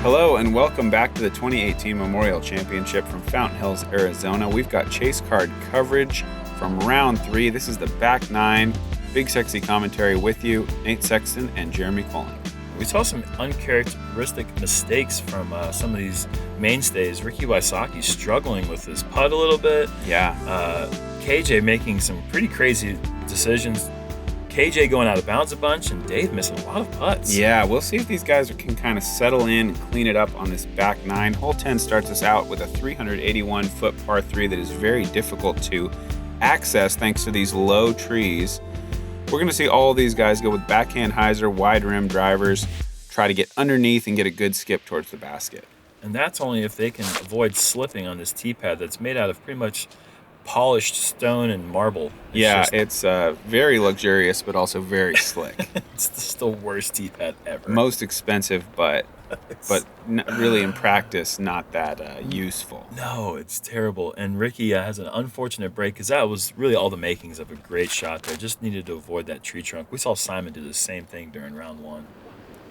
Hello and welcome back to the 2018 Memorial Championship from Fountain Hills, Arizona. We've got chase card coverage from round 3. This is the back 9. BigSexy commentary with you, Nate Sexton and Jeremy Koling. We saw some uncharacteristic mistakes from some of these mainstays. Ricky Wysocki struggling with his putt a little bit. Yeah. KJ making some pretty crazy decisions. KJ going out of bounds a bunch, and Dave missing a lot of putts. Yeah, we'll see if these guys can kind of settle in and clean it up on this back 9. Hole 10 starts us out with a 381-foot par 3 that is very difficult to access thanks to these low trees. We're going to see all these guys go with backhand hyzer, wide rim drivers, try to get underneath and get a good skip towards the basket. And that's only if they can avoid slipping on this tee pad that's made out of pretty much polished stone and marble. It's very luxurious, but also very slick. It's just the worst tee pad ever. Most expensive, but really in practice, not that useful. No, it's terrible. And Ricky has an unfortunate break because that was really all the makings of a great shot there. Just needed to avoid that tree trunk. We saw Simon do the same thing during round 1.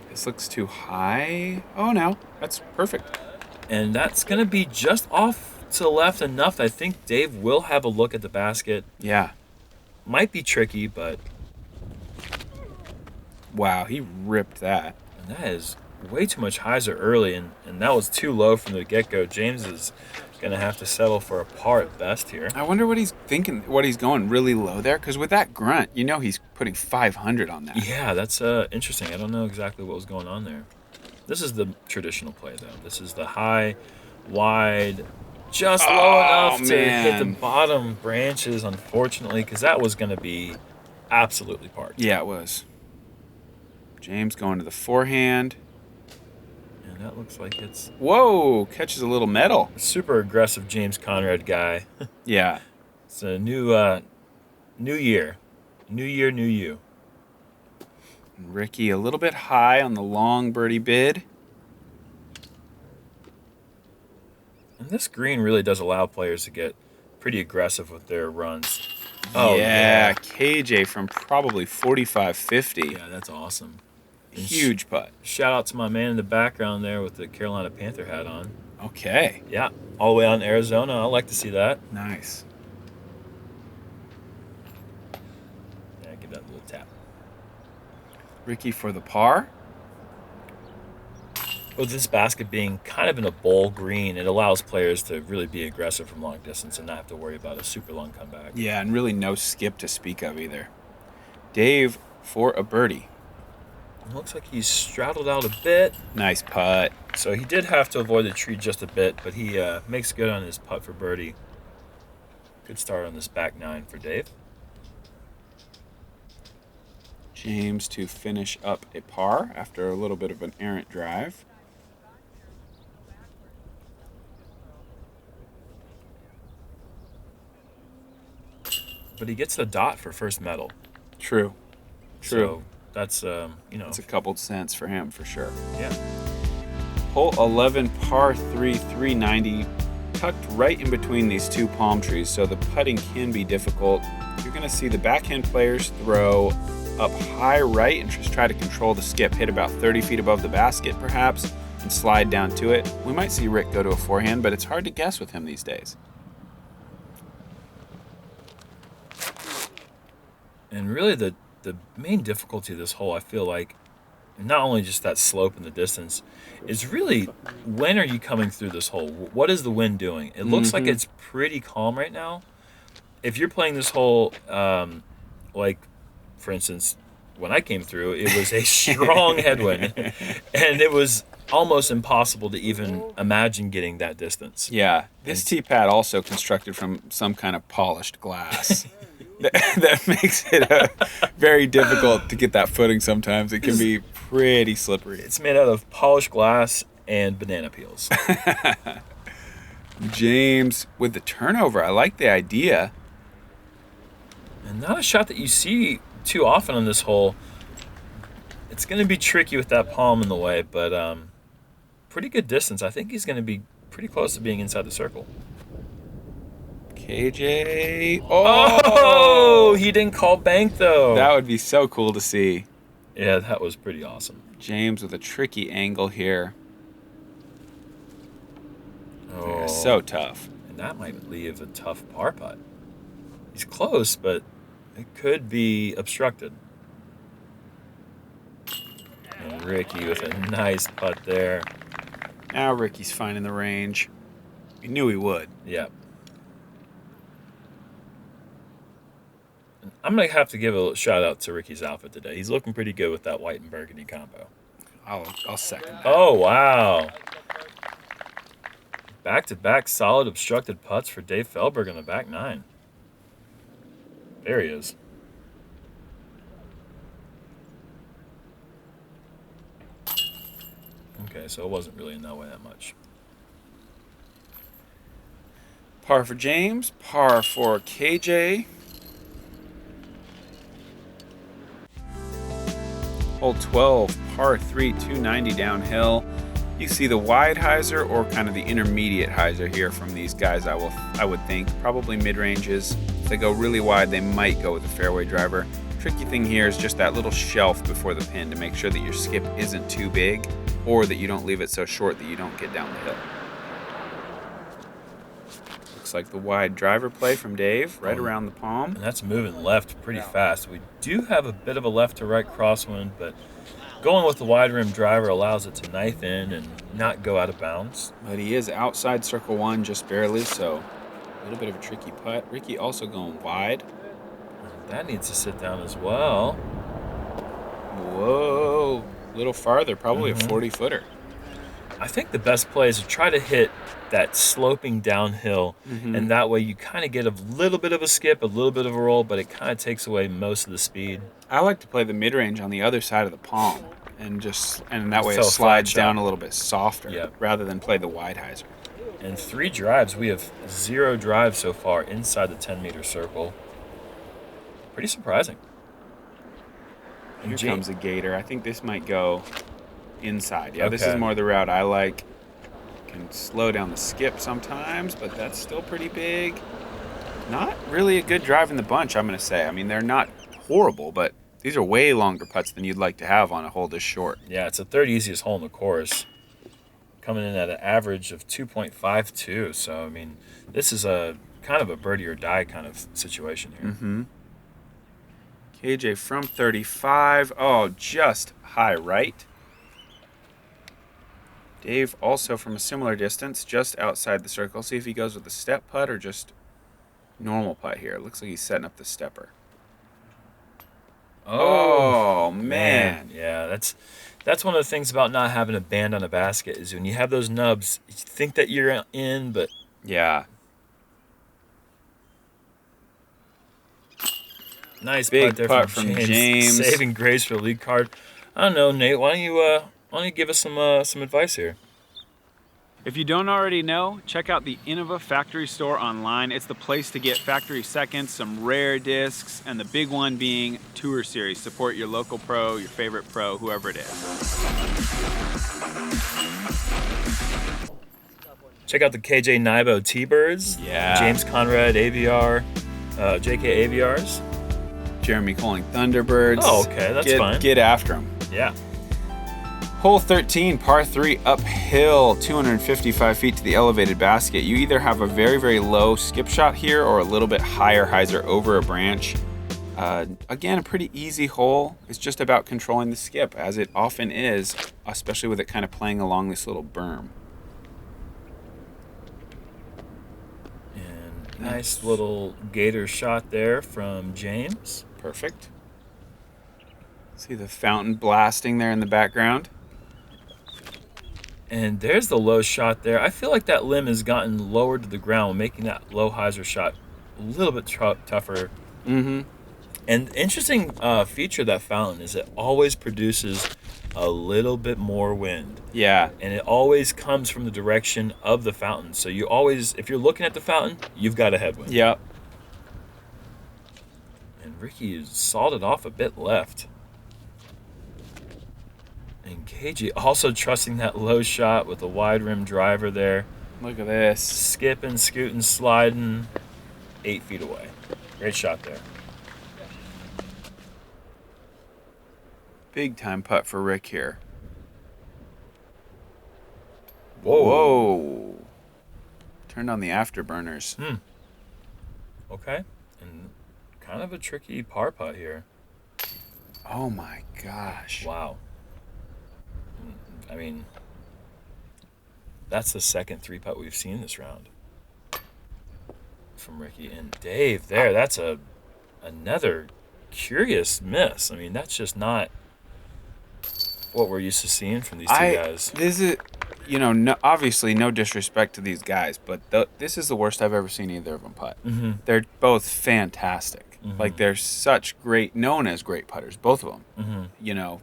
This looks too high. Oh, no, that's perfect. And that's going to be just off to the left enough that I think Dave will have a look at the basket. Yeah. Might be tricky, but... Wow, he ripped that. And that is way too much hyzer early, and that was too low from the get-go. James is going to have to settle for a par at best here. I wonder what he's thinking, what he's going really low there, because with that grunt, you know he's putting 500 on that. Yeah, that's interesting. I don't know exactly what was going on there. This is the traditional play, though. This is the high, wide... Just low enough to hit the bottom branches, unfortunately, because that was going to be absolutely parked. Yeah, it was. James going to the forehand. And that looks like it's... Whoa, catches a little metal. Super aggressive James Conrad guy. Yeah. It's a new year. New year, new you. Ricky a little bit high on the long birdie bid. And this green really does allow players to get pretty aggressive with their runs. Oh, yeah. KJ from probably 45, 50. Yeah, that's awesome. And huge putt. Shout out to my man in the background there with the Carolina Panther hat on. Okay. Yeah, all the way out in Arizona. I like to see that. Nice. Yeah, give that a little tap. Ricky for the par. With this basket being kind of in a bowl green, it allows players to really be aggressive from long distance and not have to worry about a super long comeback. Yeah, and really no skip to speak of either. Dave for a birdie. It looks like he's straddled out a bit. Nice putt. So he did have to avoid the tree just a bit, but he makes good on his putt for birdie. Good start on this back 9 for Dave. James to finish up a par after a little bit of an errant drive. But he gets the dot for first medal. True. So that's, It's a couple cents for him, for sure. Yeah. Hole 11, par 3, 390, tucked right in between these two palm trees, so the putting can be difficult. You're going to see the backhand players throw up high right and just try to control the skip, hit about 30 feet above the basket, perhaps, and slide down to it. We might see Rick go to a forehand, but it's hard to guess with him these days. And really the main difficulty of this hole, I feel like, not only just that slope in the distance, is really when are you coming through this hole? What is the wind doing? It looks like it's pretty calm right now. If you're playing this hole, like, for instance, when I came through, it was a strong headwind, and it was almost impossible to even imagine getting that distance. Yeah, this tee pad also constructed from some kind of polished glass. That makes it very difficult to get that footing sometimes. It can be pretty slippery. It's made out of polished glass and banana peels. James with the turnover. I like the idea. And not a shot that you see too often on this hole. It's going to be tricky with that palm in the way, but pretty good distance. I think he's going to be pretty close to being inside the circle. KJ. Oh, he didn't call bank, though. That would be so cool to see. Yeah, that was pretty awesome. James with a tricky angle here. so tough. And that might leave a tough par putt. He's close, but it could be obstructed. And Ricky with a nice putt there. Now Ricky's finding the range. We knew he would. Yeah. I'm going to have to give a shout out to Ricky's outfit today. He's looking pretty good with that white and burgundy combo. I'll second that. Oh, wow. Back-to-back solid obstructed putts for Dave Feldberg on the back nine. There he is. Okay, so it wasn't really in that way that much. Par for James, par for KJ. Hole 12, par 3, 290 downhill. You see the wide hyzer or kind of the intermediate hyzer here from these guys, I would think. Probably mid-ranges. If they go really wide, they might go with a fairway driver. Tricky thing here is just that little shelf before the pin to make sure that your skip isn't too big or that you don't leave it so short that you don't get down the hill. Looks like the wide driver play from Dave, right around the palm. And that's moving left pretty fast. We do have a bit of a left to right crosswind, but going with the wide rim driver allows it to knife in and not go out of bounds. But he is outside circle one just barely, so a little bit of a tricky putt. Ricky also going wide. That needs to sit down as well. Whoa, a little farther, probably a 40-footer. I think the best play is to try to hit that sloping downhill, and that way you kind of get a little bit of a skip, a little bit of a roll, but it kind of takes away most of the speed. I like to play the mid-range on the other side of the palm, and that way it slides down a little bit softer rather than play the wide hyzer. And 3 drives. We have 0 drives so far inside the 10-meter circle. Pretty surprising. Here comes a gator. I think this might go inside. Yeah, this is more the route I like. Can slow down the skip sometimes, but that's still pretty big. Not really a good drive in the bunch, I'm going to say. I mean, they're not horrible, but these are way longer putts than you'd like to have on a hole this short. Yeah, it's the third easiest hole in the course. Coming in at an average of 2.52. So, I mean, this is a kind of a birdie or die kind of situation here. KJ from 35. Oh, just high right. Dave also from a similar distance, just outside the circle. See if he goes with the step putt or just normal putt here. It looks like he's setting up the stepper. Oh man. Yeah, that's one of the things about not having a band on a basket is when you have those nubs, you think that you're in, but yeah. Nice big putt there putt from James. James. Saving grace for the lead card. I don't know, Nate. Why don't you give us some advice here? If you don't already know, check out the Innova Factory Store online. It's the place to get factory seconds, some rare discs, and the big one being Tour Series. Support your local pro, your favorite pro, whoever it is. Check out the KJ Nybo T-Birds. Yeah. James Conrad AVR, JK AVRs. Jeremy Koling Thunderbirds. Oh, okay, that's fine. Get after them. Yeah. Hole 13, par 3, uphill, 255 feet to the elevated basket. You either have a very, very low skip shot here or a little bit higher hyzer over a branch. Again, a pretty easy hole. It's just about controlling the skip, as it often is, especially with it kind of playing along this little berm. And nice little gator shot there from James. Perfect. See the fountain blasting there in the background. And there's the low shot there. I feel like that limb has gotten lower to the ground, making that low hyzer shot a little bit tougher. And interesting feature of that fountain is it always produces a little bit more wind. Yeah. And it always comes from the direction of the fountain. So you always, if you're looking at the fountain, you've got a headwind. Yep. And Ricky sawed it off a bit left. And KG also trusting that low shot with a wide rim driver there. Look at this. Skipping, scooting, sliding 8 feet away. Great shot there. Big time putt for Rick here. Whoa. Whoa. Turned on the afterburners. Okay. And kind of a tricky par putt here. Oh my gosh. Wow. I mean, that's the second 3-putt we've seen this round from Ricky. And Dave there, that's another curious miss. I mean, that's just not what we're used to seeing from these two guys. This is, no, obviously no disrespect to these guys, but this is the worst I've ever seen either of them putt. They're both fantastic. Like, they're known as great putters, both of them.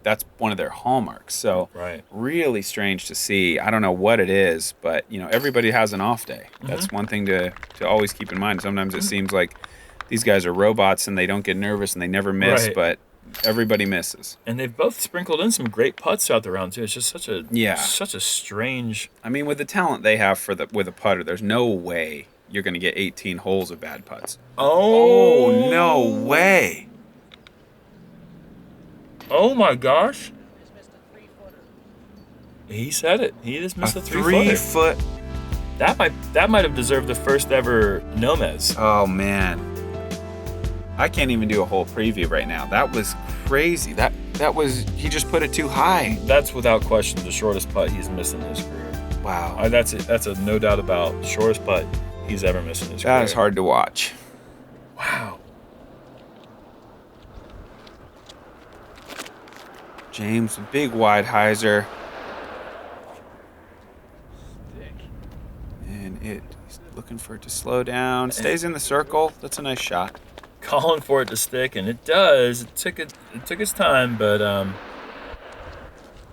That's one of their hallmarks. So really strange to see. I don't know what it is, but, everybody has an off day. That's one thing to always keep in mind. Sometimes it seems like these guys are robots and they don't get nervous and they never miss, but everybody misses. And they've both sprinkled in some great putts throughout the round, too. It's just such a strange... I mean, with the talent they have with a putter, there's no way you're going to get 18 holes of bad putts. Oh, no way. Oh, my gosh. He said it. He just missed a 3-foot. That might have deserved the first ever NoMez. Oh, man. I can't even do a whole preview right now. That was crazy. He just put it too high. That's without question the shortest putt he's missed in his career. Wow. That's a no doubt about the shortest putt he's ever missed in his career. That is hard to watch. Wow. James, a big wide hyzer. And he's looking for it to slow down. Stays in the circle. That's a nice shot. Calling for it to stick, and it does. It took its time, but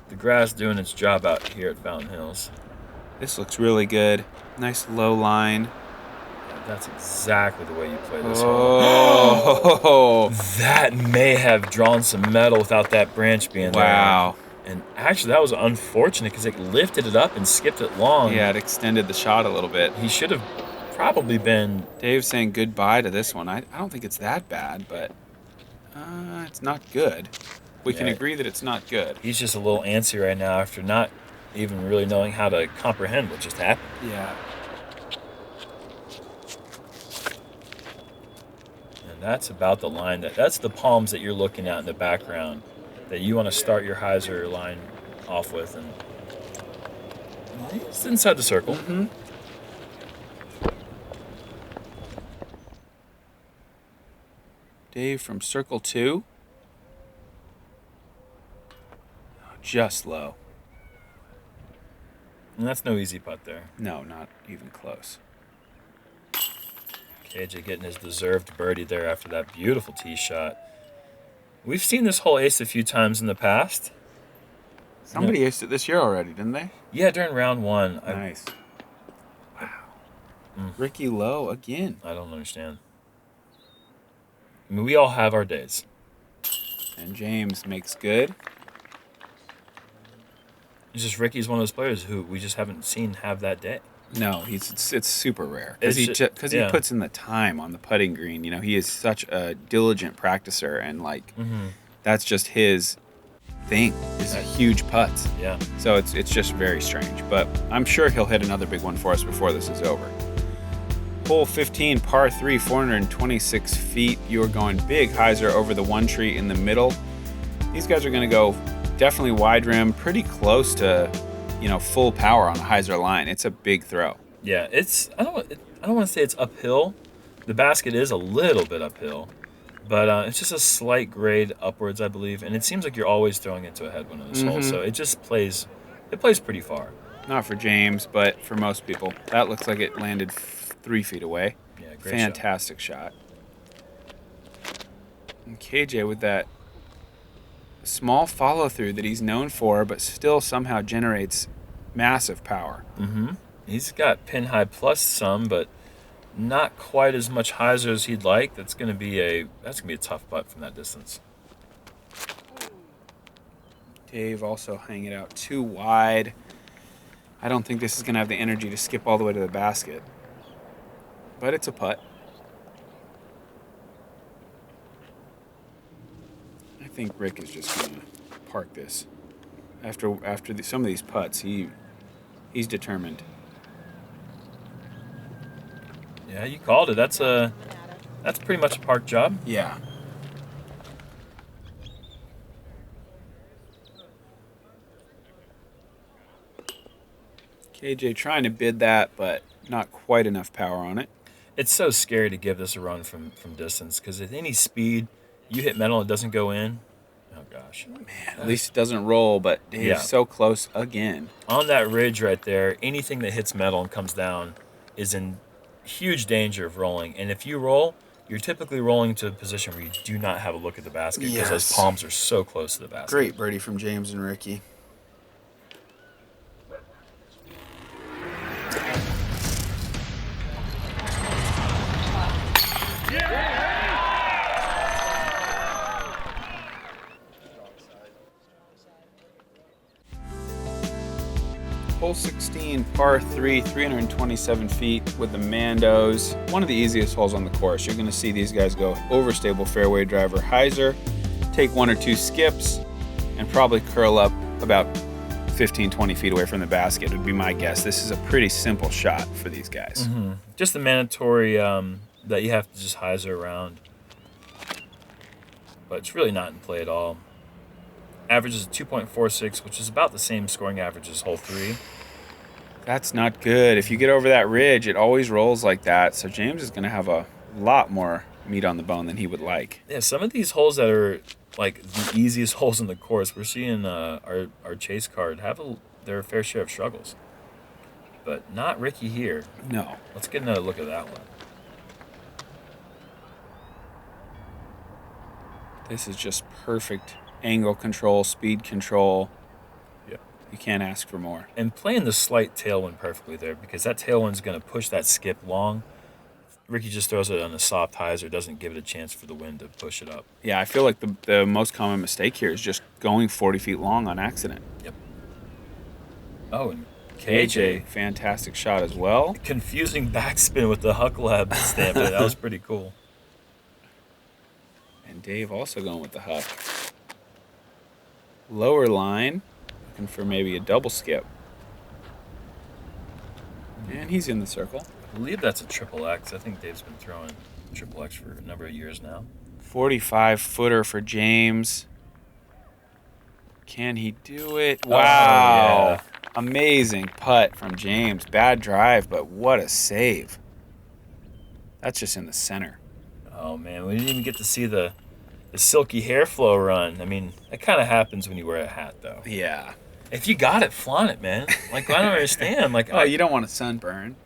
the grass doing its job out here at Fountain Hills. This looks really good. Nice low line. That's exactly the way you play this hole. That may have drawn some metal without that branch being there. Wow. And actually, that was unfortunate because it lifted it up and skipped it long. Yeah, it extended the shot a little bit. He should have probably been... Dave's saying goodbye to this one. I don't think it's that bad, but it's not good. We can agree that it's not good. He's just a little antsy right now after not even really knowing how to comprehend what just happened. Yeah. And that's about the line. That's the palms that you're looking at in the background that you want to start your hyzer line off with. And it's inside the circle. Dave from circle 2. Just low. And that's no easy putt there. No, not even close. KJ getting his deserved birdie there after that beautiful tee shot. We've seen this hole ace a few times in the past. Somebody aced it this year already, didn't they? Yeah, during round 1. Nice. Wow. Ricky Lowe again. I don't understand. I mean, we all have our days. And James makes good. It's just Ricky's one of those players who we just haven't seen have that day. No, it's super rare because he puts in the time on the putting green. He is such a diligent practicer, and that's just his thing. Is huge putts. Yeah. So it's just very strange, but I'm sure he'll hit another big one for us before this is over. Hole 15, par 3, 426 feet. You're going big hyzer over the one tree in the middle. These guys are going to go definitely wide rim, pretty close to, full power on a hyzer line. It's a big throw. Yeah, I don't want to say it's uphill. The basket is a little bit uphill, but it's just a slight grade upwards, I believe. And it seems like you're always throwing into a headwind on this hole, so it just plays pretty far. Not for James, but for most people. That looks like it landed 3 feet away. Yeah, great Fantastic shot. And KJ with that small follow-through that he's known for, but still somehow generates massive power. He's got pin high plus some, but not quite as much hyzer as he'd like. That's gonna be a tough putt from that distance. Dave also hanging it out too wide. I don't think this is gonna have the energy to skip all the way to the basket, but it's a putt. I think Rick is just gonna park this. After some of these putts, he's determined. Yeah, you called it. That's pretty much a park job. Yeah. KJ trying to bid that, but not quite enough power on it. It's so scary to give this a run from distance because at any speed, you hit metal, it doesn't go in. Oh, gosh. Man, at least it doesn't roll, but Dave's Yeah. so close again. On that ridge right there, anything that hits metal and comes down is in huge danger of rolling. And if you roll, you're typically rolling to a position where you do not have a look at the basket because those Yes. palms are so close to the basket. Great birdie from James and Ricky. Hole 16, par 3, 327 feet with the Mandos. One of the easiest holes on the course. You're going to see these guys go overstable fairway driver hyzer, take 1 or 2 skips, and probably curl up about 15, 20 feet away from the basket would be my guess. This is a pretty simple shot for these guys. Mm-hmm. Just the mandatory that you have to just hyzer around. But it's really not in play at all. Average is 2.46, which is about the same scoring average as hole 3. That's not good. If you get over that ridge, it always rolls like that. So James is going to have a lot more meat on the bone than he would like. Yeah, some of these holes that are like the easiest holes in the course, we're seeing our chase card have their fair share of struggles. But not Ricky here. No. Let's get another look at that one. This is just perfect angle control, speed control. Yeah. You can't ask for more. And playing the slight tailwind perfectly there because that tailwind's going to push that skip long. Ricky just throws it on a soft hyzer, doesn't give it a chance for the wind to push it up. Yeah, I feel like the most common mistake here is just going 40 feet long on accident. Yep. Oh, and KJ, fantastic shot as well. Confusing backspin with the Huck Lab stamp. That was pretty cool. And Dave also going with the huck. Lower line, looking for maybe a double skip. And he's in the circle. I believe that's a triple X. I think Dave's been throwing triple X for a number of years now. 45-footer for James. Can he do it? Wow. Oh, yeah. Amazing putt from James. Bad drive, but what a save. That's just in the center. Oh, man. We didn't even get to see the silky hair flow run. I mean, it kind of happens when you wear a hat, though. Yeah. If you got it, flaunt it, man. Like, I don't understand. Like, Oh, you don't want a sunburn.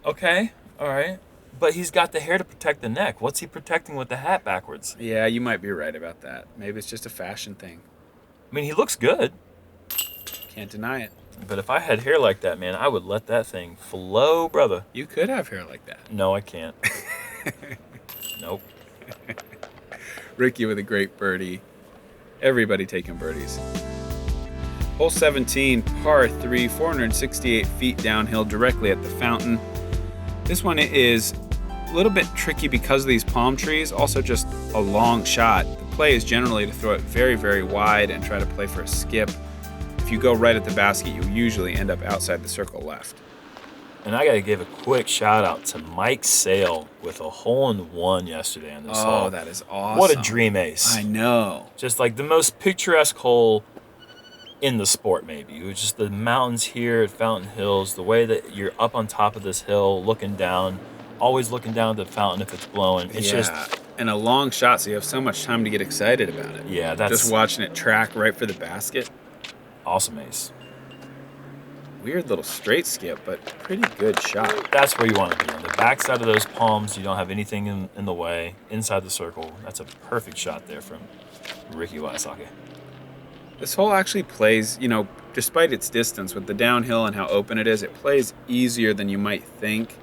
Okay, all right. But he's got the hair to protect the neck. What's he protecting with the hat backwards? Yeah, you might be right about that. Maybe it's just a fashion thing. I mean, he looks good. Can't deny it. But if I had hair like that, man, I would let that thing flow, brother. You could have hair like that. No, I can't. Nope. Ricky with a great birdie. Everybody taking birdies. Hole 17, par 3, 468 feet downhill directly at the fountain. This one is a little bit tricky because of these palm trees, also just a long shot. The play is generally to throw it very, very wide and try to play for a skip. If you go right at the basket, you usually end up outside the circle left. And I got to give a quick shout out to Mike Sale with a hole-in-one yesterday on this hole. Oh, that is awesome. What a dream ace. I know. Just like the most picturesque hole in the sport, maybe. It was just the mountains here at Fountain Hills, the way that you're up on top of this hill, looking down, always looking down at the fountain if it's blowing. It's just... And a long shot, so you have so much time to get excited about it. Yeah, that's... Just watching it track right for the basket. Awesome ace. Weird little straight skip, but pretty good shot. That's where you want to be. On the backside of those palms, you don't have anything in the way. Inside the circle, that's a perfect shot there from Ricky Wysocki. This hole actually plays, despite its distance with the downhill and how open it is, it plays easier than you might think.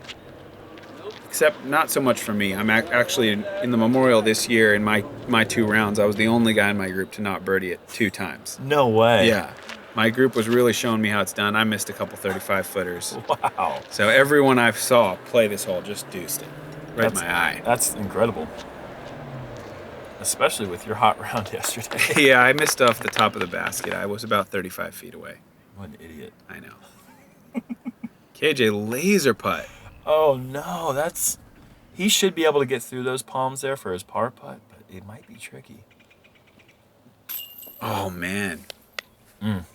Except not so much for me. I'm actually in the Memorial this year in my 2 rounds. I was the only guy in my group to not birdie it 2 times. No way. Yeah. My group was really showing me how it's done. I missed a couple 35-footers. Wow. So everyone I saw play this hole just deuced it. Right in my eye. That's incredible. Especially with your hot round yesterday. Yeah, I missed off the top of the basket. I was about 35 feet away. What an idiot. I know. KJ laser putt. Oh, no. That's He should be able to get through those palms there for his par putt, but it might be tricky. Oh, man. And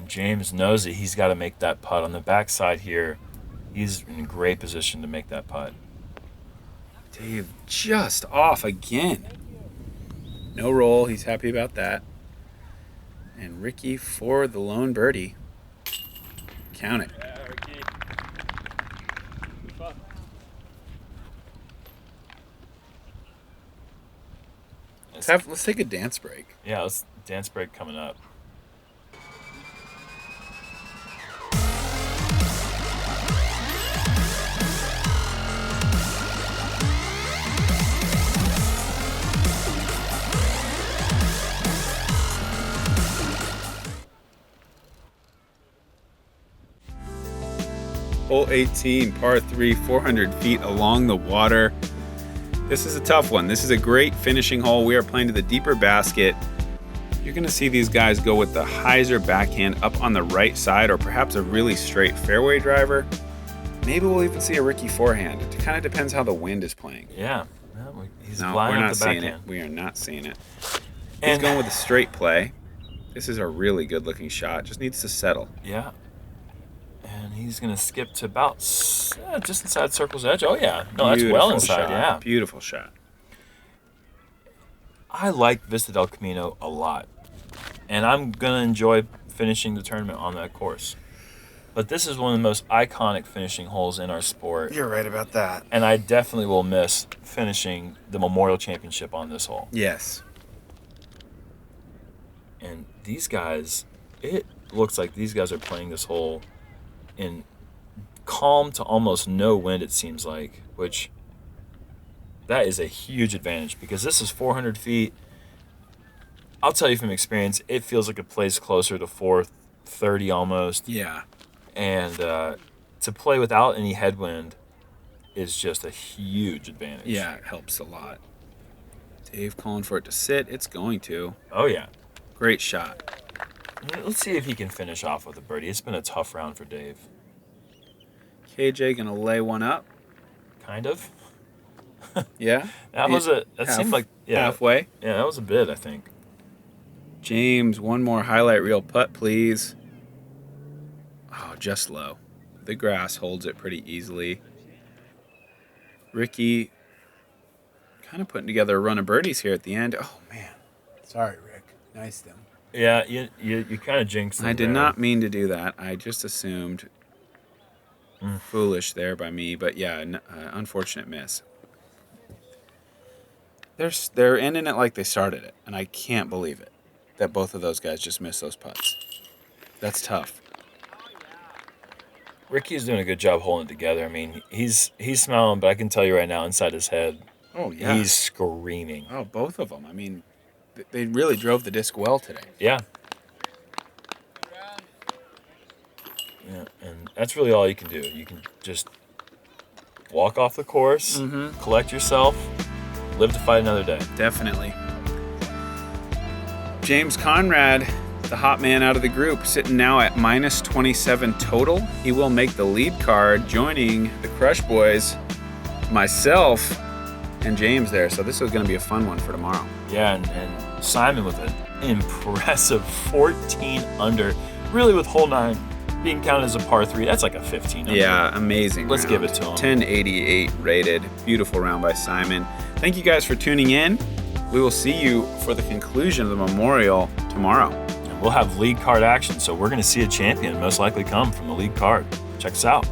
James knows that he's got to make that putt on the backside here. He's in a great position to make that putt. Dave just off again. No roll. He's happy about that. And Ricky for the lone birdie. Count it. Yeah, Ricky. Fun. Let's take a dance break. Yeah, let's dance break coming up. Hole 18, par 3, 400 feet along the water. This is a tough one. This is a great finishing hole. We are playing to the deeper basket. You're going to see these guys go with the hyzer backhand up on the right side, or perhaps a really straight fairway driver. Maybe we'll even see a Ricky forehand. It kind of depends how the wind is playing. Yeah. No, he's No, flying we're up not the seeing backhand. it. We are not seeing it. He's And- going with a straight play. This is a really good looking shot. Just needs to settle. Yeah. And he's going to skip to about just inside circle's edge. Oh, yeah. No, that's well Beautiful inside, shot. yeah. Beautiful shot. I like Vista del Camino a lot. And I'm going to enjoy finishing the tournament on that course. But this is one of the most iconic finishing holes in our sport. You're right about that. And I definitely will miss finishing the Memorial Championship on this hole. Yes. And these guys, it looks like these guys are playing this hole in calm to almost no wind, it seems like, which that is a huge advantage because this is 400 feet. I'll tell you from experience, it feels like it plays closer to 430 almost. Yeah. And to play without any headwind is just a huge advantage. Yeah, it helps a lot. Dave calling for it to sit. It's going to. Oh, yeah. Great shot. Let's see if he can finish off with a birdie. It's been a tough round for Dave. KJ gonna lay one up. Kind of. Yeah. That seemed like halfway. Yeah, that was a bit, I think. James, one more highlight reel putt, please. Oh, just low. The grass holds it pretty easily. Ricky kind of putting together a run of birdies here at the end. Oh, man. Sorry, Rick. Nice them. Yeah, you kind of jinxed him I did there. not mean to do that. I just assumed. Foolish there by me, but yeah, unfortunate miss. They're ending it like they started it, and I can't believe it that both of those guys just missed those putts. That's tough. Ricky's doing a good job holding it together. I mean, he's smiling, but I can tell you right now, inside his head, Oh yeah. he's screaming. Oh, both of them. I mean, they really drove the disc well today. Yeah. Yeah, and that's really all you can do. You can just walk off the course, collect yourself, live to fight another day. Definitely. James Conrad, the hot man out of the group, sitting now at minus 27 total. He will make the lead card, joining the Crush Boys, myself, and James there. So this is going to be a fun one for tomorrow. Yeah, and Simon with an impressive 14 under, really with hole 9 being counted as a par 3. That's like a 15 under. Yeah, amazing. Let's round. give it to him. 1088 rated. Beautiful round by Simon. Thank you guys for tuning in. We will see you for the conclusion of the Memorial tomorrow. And we'll have league card action, so we're going to see a champion most likely come from the league card. Check us out.